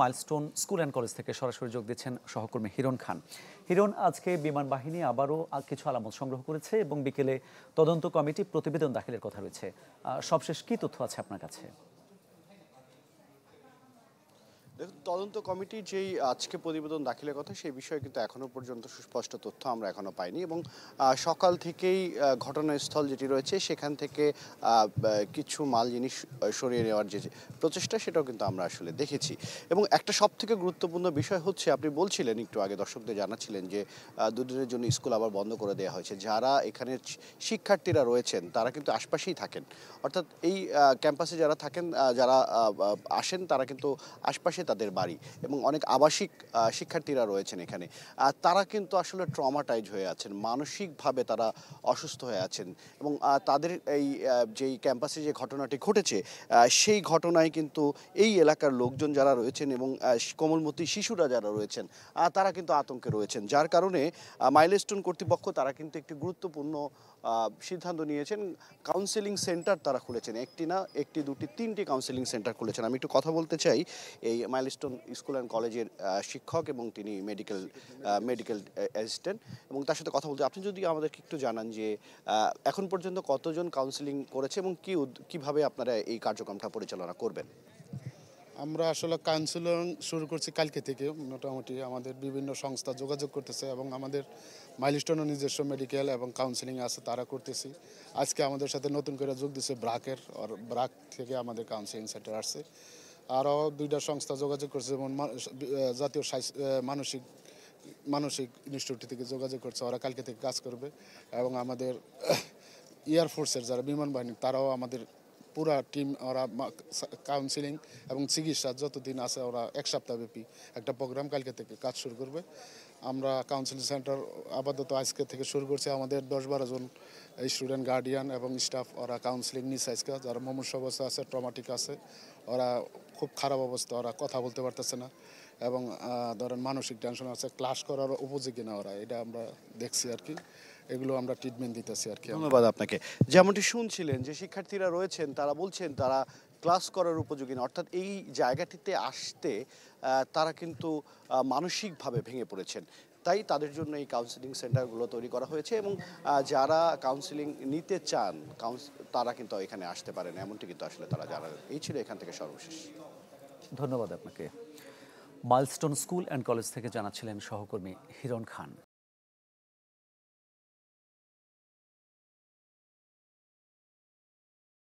Milestone school and college থেকে সরাসরি যোগ দিচ্ছেন সহকর্মী হিরণ খান। হিরণ, আজকে বিমান বাহিনী আবারও কিছু আলামত সংগ্রহ করেছে এবং বিকেলে তদন্ত কমিটি প্রতিবেদন দাখিলের কথা রয়েছে। সবশেষ কি তথ্য আছে আপনার কাছে? দেখুন, তদন্ত কমিটি যেই আজকে প্রতিবেদন দাখিলের কথা সেই বিষয়ে কিন্তু এখনো পর্যন্ত সুস্পষ্ট তথ্য আমরা এখনো পাইনি এবং সকাল থেকেই ঘটনাস্থল যেটি রয়েছে সেখান থেকে কিছু মাল জিনিস সরিয়ে নেওয়ার যে প্রচেষ্টা সেটাও কিন্তু আমরা আসলে দেখেছি। এবং একটা সবথেকে গুরুত্বপূর্ণ বিষয় হচ্ছে, আপনি বলছিলেন একটু আগে, দর্শকদের জানাচ্ছিলেন যে দুদিনের জন্য স্কুল আবার বন্ধ করে দেওয়া হয়েছে। যারা এখানের শিক্ষার্থীরা রয়েছেন তারা কিন্তু আশপাশেই থাকেন, অর্থাৎ এই ক্যাম্পাসে যারা থাকেন, যারা আসেন তারা কিন্তু আশপাশে তাদের বাড়ি এবং অনেক আবাসিক শিক্ষার্থীরা রয়েছেন এখানে। তারা কিন্তু আসলে ট্রমাটাইজ হয়ে আছেন, মানসিকভাবে তারা অসুস্থ হয়ে আছেন এবং তাদের এই যেই ক্যাম্পাসে যে ঘটনাটি ঘটেছে সেই ঘটনায় কিন্তু এই এলাকার লোকজন যারা রয়েছেন এবং কোমলমতি শিশুরা যারা রয়েছেন তারা কিন্তু আতঙ্কে রয়েছেন। যার কারণে মাইলস্টোন কর্তৃপক্ষ তারা কিন্তু একটি গুরুত্বপূর্ণ সিদ্ধান্ত নিয়েছেন। কাউন্সেলিং সেন্টার তারা খুলেছেন, একটি না, একটি, দুটি, তিনটি কাউন্সেলিং সেন্টার খুলেছেন। আমি একটু কথা বলতে চাই এই মাইলস্টোন স্কুল অ্যান্ড কলেজের শিক্ষক এবং তিনি মেডিকেল অ্যাসিস্ট্যান্ট, এবং তার সাথে কথা বলতে, আপনি যদি আমাদেরকে একটু জানান যে এখন পর্যন্ত কতজন কাউন্সেলিং করেছে এবং কিভাবে আপনারা এই কার্যক্রমটা পরিচালনা করবেন? আমরা আসলে কাউন্সিলিং শুরু করছি কালকে থেকে। মোটামুটি আমাদের বিভিন্ন সংস্থা যোগাযোগ করতেছে এবং আমাদের মাইলস্টোনও নিজস্ব মেডিকেল এবং কাউন্সিলিং আছে, তারা করতেছি। আজকে আমাদের সাথে নতুন করে যোগ দিচ্ছে ব্রাক থেকে আমাদের কাউন্সিলিং সেন্টার আসছে। আরও দুইটা সংস্থা যোগাযোগ করছে, যেমন জাতীয় মানসিক ইনস্টিটিউট থেকে যোগাযোগ করছে, ওরা কালকে থেকে কাজ করবে। এবং আমাদের এয়ারফোর্সের যারা বিমান বাহিনী তারাও আমাদের পুরা টিম, ওরা কাউন্সিলিং এবং চিকিৎসা যতদিন আছে ওরা এক সপ্তাহব্যাপী একটা প্রোগ্রাম কালকে থেকে কাজ শুরু করবে। আমরা কাউন্সিলিং সেন্টার আপাতত আজকে থেকে শুরু করছি। আমাদের 10-12 জন স্টুডেন্ট, গার্ডিয়ান এবং স্টাফ ওরা কাউন্সিলিং নিচ্ছে আজকে। যারা মুমূর্ষু অবস্থা আছে, ট্রমাটিক আছে, ওরা খুব খারাপ অবস্থা, ওরা কথা বলতে পারতেছে না এবং ধরেন মানসিক টেনশন আছে, ক্লাস করার উপযোগী না ওরা, এটা আমরা দেখছি আর কি। এগুলো আমরা ট্রিটমেন্ট দিতেছি আর কি। ধন্যবাদ আপনাকে। যেমনটি শুনছিলেন যে শিক্ষার্থীরা রয়েছেন তারা বলছেন তারা ক্লাস করার উপযোগী না, অর্থাৎ এই জায়গাটিতে আসতে তারা কিন্তু মানসিকভাবে ভেঙে পড়েছেন। তাই তাদের জন্য এই কাউন্সিলিং সেন্টারগুলো তৈরি করা হয়েছে এবং যারা কাউন্সিলিং নিতে চান তারা কিন্তু এখানে আসতে পারেন, এমনটি কিন্তু আসলে তারা জানান। এই ছিল এখান থেকে সর্বশেষ। ধন্যবাদ আপনাকে। মাইলস্টোন স্কুল অ্যান্ড কলেজ থেকে জানাচ্ছিলেন সহকর্মী হিরণ খান।